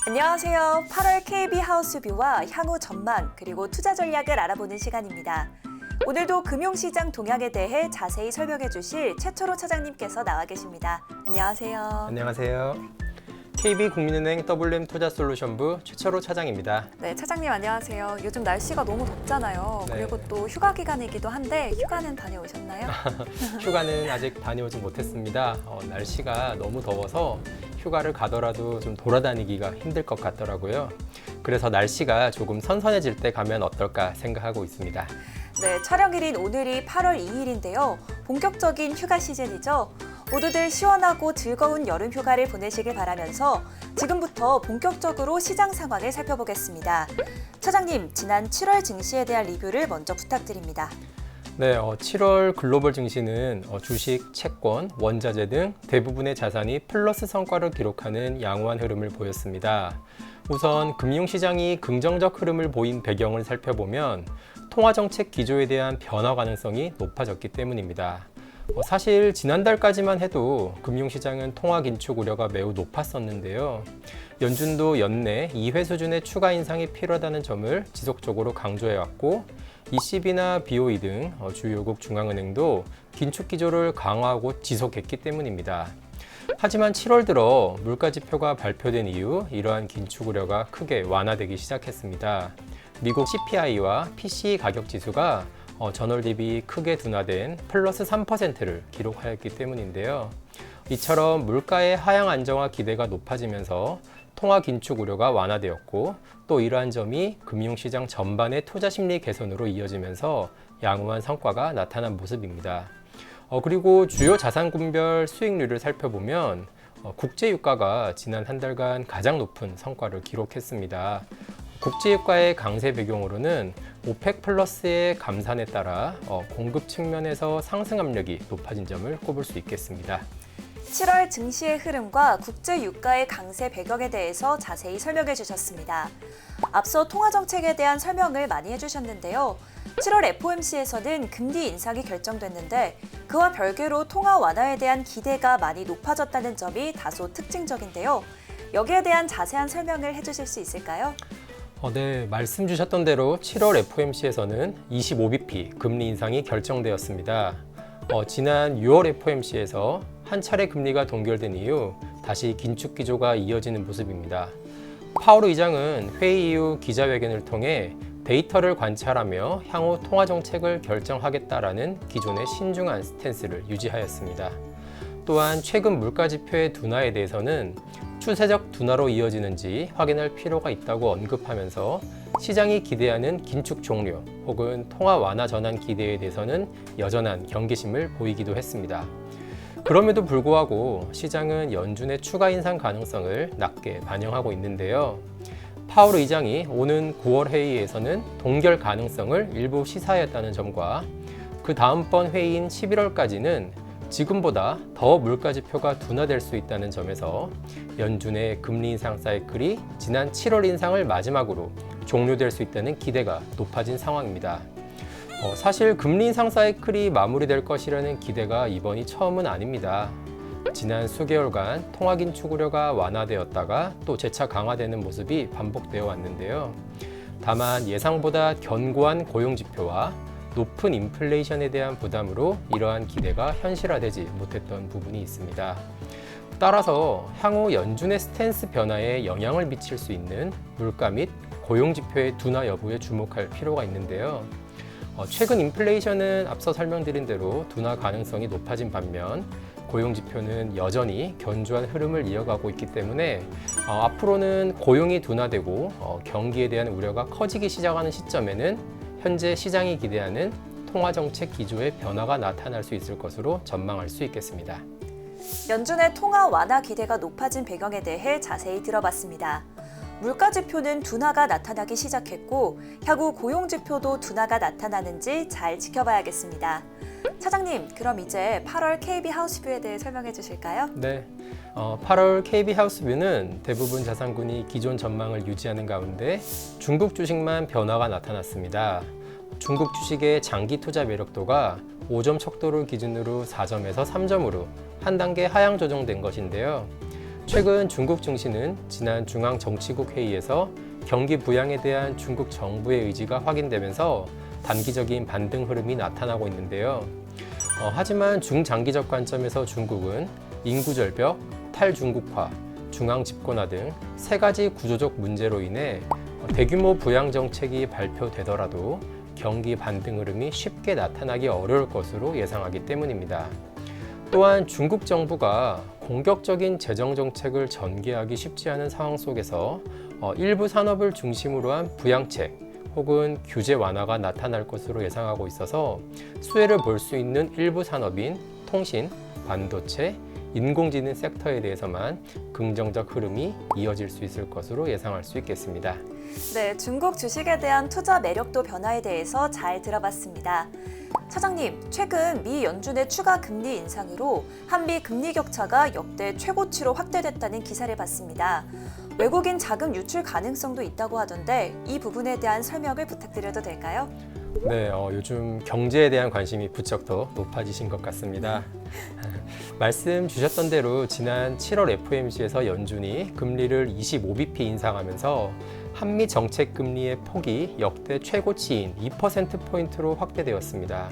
안녕하세요. 8월 KB 하우스뷰와 향후 전망 그리고 투자 전략을 알아보는 시간입니다. 오늘도 금융시장 동향에 대해 자세히 설명해 주실 최철호 차장님께서 나와 계십니다. 안녕하세요. 안녕하세요. KB국민은행 WM 투자솔루션부 최철호 차장입니다. 네, 차장님 안녕하세요. 요즘 날씨가 너무 덥잖아요. 네. 그리고 또 휴가 기간이기도 한데 휴가는 다녀오셨나요? 휴가는 아직 다녀오지 못했습니다. 날씨가 너무 더워서 휴가를 가더라도 좀 돌아다니기가 힘들 것 같더라고요. 그래서 날씨가 조금 선선해질 때 가면 어떨까 생각하고 있습니다. 네, 촬영일인 오늘이 8월 2일인데요. 본격적인 휴가 시즌이죠. 모두들 시원하고 즐거운 여름 휴가를 보내시길 바라면서 지금부터 본격적으로 시장 상황을 살펴보겠습니다. 차장님, 지난 7월 증시에 대한 리뷰를 먼저 부탁드립니다. 네, 7월 글로벌 증시는 주식, 채권, 원자재 등 대부분의 자산이 플러스 성과를 기록하는 양호한 흐름을 보였습니다. 우선 금융시장이 긍정적 흐름을 보인 배경을 살펴보면 통화정책 기조에 대한 변화 가능성이 높아졌기 때문입니다. 사실 지난달까지만 해도 금융시장은 통화 긴축 우려가 매우 높았었는데요. 연준도 연내 2회 수준의 추가 인상이 필요하다는 점을 지속적으로 강조해왔고 ECB나 BOE 등 주요국 중앙은행도 긴축 기조를 강화하고 지속했기 때문입니다. 하지만 7월 들어 물가지표가 발표된 이후 이러한 긴축 우려가 크게 완화되기 시작했습니다. 미국 CPI와 PCE 가격 지수가 전월 대비 크게 둔화된 플러스 3%를 기록하였기 때문인데요. 이처럼 물가의 하향 안정화 기대가 높아지면서 통화 긴축 우려가 완화되었고 또 이러한 점이 금융시장 전반의 투자 심리 개선으로 이어지면서 양호한 성과가 나타난 모습입니다. 그리고 주요 자산군별 수익률을 살펴보면 국제유가가 지난 한 달간 가장 높은 성과를 기록했습니다. 국제유가의 강세 배경으로는 오펙 플러스의 감산에 따라 공급 측면에서 상승 압력이 높아진 점을 꼽을 수 있겠습니다. 7월 증시의 흐름과 국제 유가의 강세 배경에 대해서 자세히 설명해 주셨습니다. 앞서 통화정책에 대한 설명을 많이 해주셨는데요. 7월 FOMC에서는 금리 인상이 결정됐는데 그와 별개로 통화 완화에 대한 기대가 많이 높아졌다는 점이 다소 특징적인데요. 여기에 대한 자세한 설명을 해주실 수 있을까요? 네, 말씀 주셨던 대로 7월 FOMC에서는 25bp 금리 인상이 결정되었습니다. 지난 6월 FOMC에서 한 차례 금리가 동결된 이후 다시 긴축 기조가 이어지는 모습입니다. 파월 의장은 회의 이후 기자회견을 통해 데이터를 관찰하며 향후 통화 정책을 결정하겠다라는 기존의 신중한 스탠스를 유지하였습니다. 또한 최근 물가 지표의 둔화에 대해서는 추세적 둔화로 이어지는지 확인할 필요가 있다고 언급하면서 시장이 기대하는 긴축 종료 혹은 통화 완화 전환 기대에 대해서는 여전한 경계심을 보이기도 했습니다. 그럼에도 불구하고 시장은 연준의 추가 인상 가능성을 낮게 반영하고 있는데요. 파월 의장이 오는 9월 회의에서는 동결 가능성을 일부 시사하였다는 점과 그 다음번 회의인 11월까지는 지금보다 더 물가지표가 둔화될 수 있다는 점에서 연준의 금리 인상 사이클이 지난 7월 인상을 마지막으로 종료될 수 있다는 기대가 높아진 상황입니다. 사실 금리 인상 사이클이 마무리될 것이라는 기대가 이번이 처음은 아닙니다. 지난 수개월간 통화 긴축 우려가 완화되었다가 또 재차 강화되는 모습이 반복되어 왔는데요. 다만 예상보다 견고한 고용 지표와 높은 인플레이션에 대한 부담으로 이러한 기대가 현실화되지 못했던 부분이 있습니다. 따라서 향후 연준의 스탠스 변화에 영향을 미칠 수 있는 물가 및 고용 지표의 둔화 여부에 주목할 필요가 있는데요. 최근 인플레이션은 앞서 설명드린 대로 둔화 가능성이 높아진 반면 고용 지표는 여전히 견조한 흐름을 이어가고 있기 때문에 앞으로는 고용이 둔화되고 경기에 대한 우려가 커지기 시작하는 시점에는 현재 시장이 기대하는 통화정책 기조의 변화가 나타날 수 있을 것으로 전망할 수 있겠습니다. 연준의 통화 완화 기대가 높아진 배경에 대해 자세히 들어봤습니다. 물가 지표는 둔화가 나타나기 시작했고 향후 고용 지표도 둔화가 나타나는지 잘 지켜봐야겠습니다. 차장님, 그럼 이제 8월 KB 하우스뷰에 대해 설명해 주실까요? 네, 8월 KB 하우스뷰는 대부분 자산군이 기존 전망을 유지하는 가운데 중국 주식만 변화가 나타났습니다. 중국 주식의 장기 투자 매력도가 5점 척도를 기준으로 4점에서 3점으로 한 단계 하향 조정된 것인데요. 최근 중국 증시는 지난 중앙정치국 회의에서 경기 부양에 대한 중국 정부의 의지가 확인되면서 단기적인 반등 흐름이 나타나고 있는데요. 하지만 중장기적 관점에서 중국은 인구 절벽, 탈중국화, 중앙 집권화 등 세 가지 구조적 문제로 인해 대규모 부양 정책이 발표되더라도 경기 반등 흐름이 쉽게 나타나기 어려울 것으로 예상하기 때문입니다. 또한 중국 정부가 공격적인 재정 정책을 전개하기 쉽지 않은 상황 속에서 일부 산업을 중심으로 한 부양책 혹은 규제 완화가 나타날 것으로 예상하고 있어서 수혜를 볼 수 있는 일부 산업인 통신, 반도체, 인공지능 섹터에 대해서만 긍정적 흐름이 이어질 수 있을 것으로 예상할 수 있겠습니다. 네, 중국 주식에 대한 투자 매력도 변화에 대해서 잘 들어봤습니다. 차장님, 최근 미 연준의 추가 금리 인상으로 한미 금리 격차가 역대 최고치로 확대됐다는 기사를 봤습니다. 외국인 자금 유출 가능성도 있다고 하던데 이 부분에 대한 설명을 부탁드려도 될까요? 네, 요즘 경제에 대한 관심이 부쩍 더 높아지신 것 같습니다. 말씀 주셨던 대로 지난 7월 FOMC에서 연준이 금리를 25bp 인상하면서 한미 정책 금리의 폭이 역대 최고치인 2%포인트로 확대되었습니다.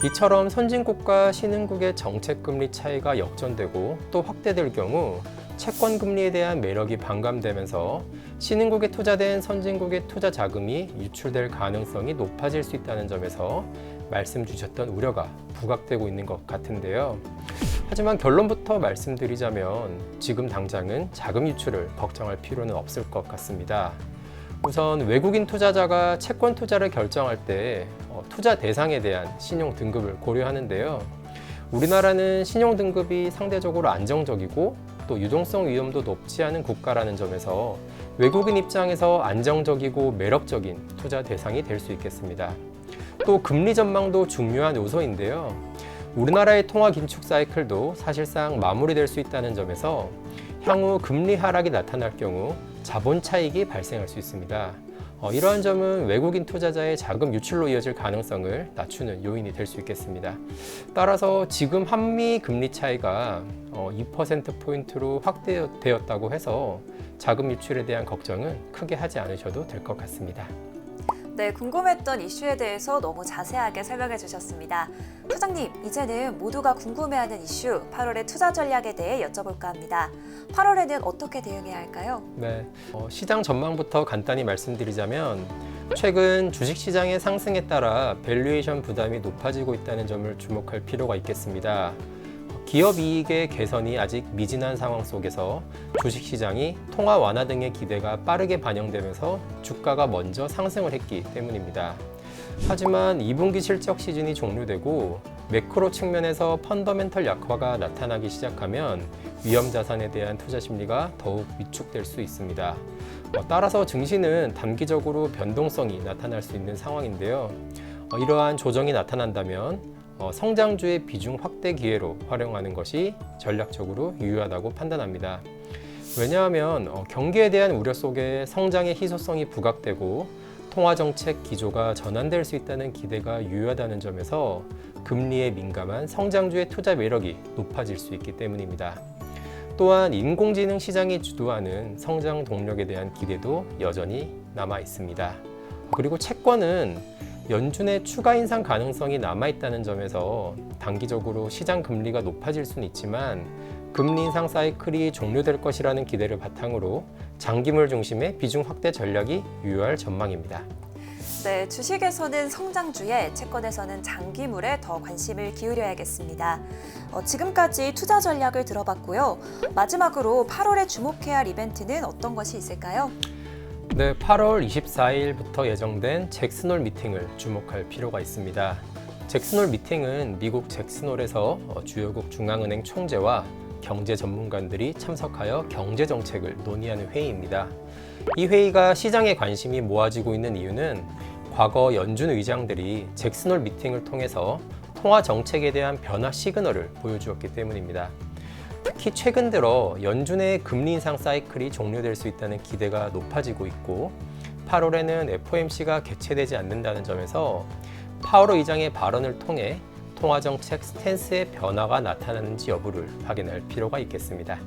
이처럼 선진국과 신흥국의 정책 금리 차이가 역전되고 또 확대될 경우 채권 금리에 대한 매력이 반감되면서 신흥국에 투자된 선진국의 투자 자금이 유출될 가능성이 높아질 수 있다는 점에서 말씀 주셨던 우려가 부각되고 있는 것 같은데요. 하지만 결론부터 말씀드리자면 지금 당장은 자금 유출을 걱정할 필요는 없을 것 같습니다. 우선 외국인 투자자가 채권 투자를 결정할 때 투자 대상에 대한 신용 등급을 고려하는데요. 우리나라는 신용 등급이 상대적으로 안정적이고 또 유동성 위험도 높지 않은 국가라는 점에서 외국인 입장에서 안정적이고 매력적인 투자 대상이 될 수 있겠습니다. 또 금리 전망도 중요한 요소인데요. 우리나라의 통화 긴축 사이클도 사실상 마무리될 수 있다는 점에서 향후 금리 하락이 나타날 경우 자본 차익이 발생할 수 있습니다. 이러한 점은 외국인 투자자의 자금 유출로 이어질 가능성을 낮추는 요인이 될 수 있겠습니다. 따라서 지금 한미 금리 차이가 2%포인트로 확대되었다고 해서 자금 유출에 대한 걱정은 크게 하지 않으셔도 될 것 같습니다. 네, 궁금했던 이슈에 대해서 너무 자세하게 설명해 주셨습니다. 차장님, 이제는 모두가 궁금해하는 이슈 8월의 투자 전략에 대해 여쭤볼까 합니다. 8월에는 어떻게 대응해야 할까요? 네, 시장 전망부터 간단히 말씀드리자면 최근 주식시장의 상승에 따라 밸류에이션 부담이 높아지고 있다는 점을 주목할 필요가 있겠습니다. 기업 이익의 개선이 아직 미진한 상황 속에서 주식시장이 통화 완화 등의 기대가 빠르게 반영되면서 주가가 먼저 상승을 했기 때문입니다. 하지만 2분기 실적 시즌이 종료되고 매크로 측면에서 펀더멘털 약화가 나타나기 시작하면 위험 자산에 대한 투자 심리가 더욱 위축될 수 있습니다. 따라서 증시는 단기적으로 변동성이 나타날 수 있는 상황인데요. 이러한 조정이 나타난다면 성장주의 비중 확대 기회로 활용하는 것이 전략적으로 유효하다고 판단합니다. 왜냐하면 경기에 대한 우려 속에 성장의 희소성이 부각되고 통화정책 기조가 전환될 수 있다는 기대가 유효하다는 점에서 금리에 민감한 성장주의 투자 매력이 높아질 수 있기 때문입니다. 또한 인공지능 시장이 주도하는 성장 동력에 대한 기대도 여전히 남아 있습니다. 그리고 채권은 연준의 추가 인상 가능성이 남아있다는 점에서 단기적으로 시장 금리가 높아질 수는 있지만 금리 인상 사이클이 종료될 것이라는 기대를 바탕으로 장기물 중심의 비중 확대 전략이 유효할 전망입니다. 네, 주식에서는 성장주에, 채권에서는 장기물에 더 관심을 기울여야겠습니다. 지금까지 투자 전략을 들어봤고요. 마지막으로 8월에 주목해야 할 이벤트는 어떤 것이 있을까요? 네, 8월 24일부터 예정된 잭슨홀 미팅을 주목할 필요가 있습니다. 잭슨홀 미팅은 미국 잭슨홀에서 주요국 중앙은행 총재와 경제 전문가들이 참석하여 경제 정책을 논의하는 회의입니다. 이 회의가 시장에 관심이 모아지고 있는 이유는 과거 연준 의장들이 잭슨홀 미팅을 통해서 통화 정책에 대한 변화 시그널을 보여주었기 때문입니다. 특히 최근 들어 연준의 금리 인상 사이클이 종료될 수 있다는 기대가 높아지고 있고 8월에는 FOMC가 개최되지 않는다는 점에서 파월 의장의 발언을 통해 통화정책 스탠스의 변화가 나타나는지 여부를 확인할 필요가 있겠습니다.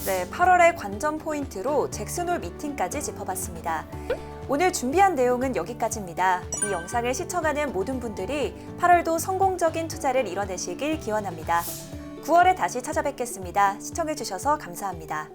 네, 8월의 관전 포인트로 잭슨홀 미팅까지 짚어봤습니다. 오늘 준비한 내용은 여기까지입니다. 이 영상을 시청하는 모든 분들이 8월도 성공적인 투자를 이뤄내시길 기원합니다. 9월에 다시 찾아뵙겠습니다. 시청해주셔서 감사합니다.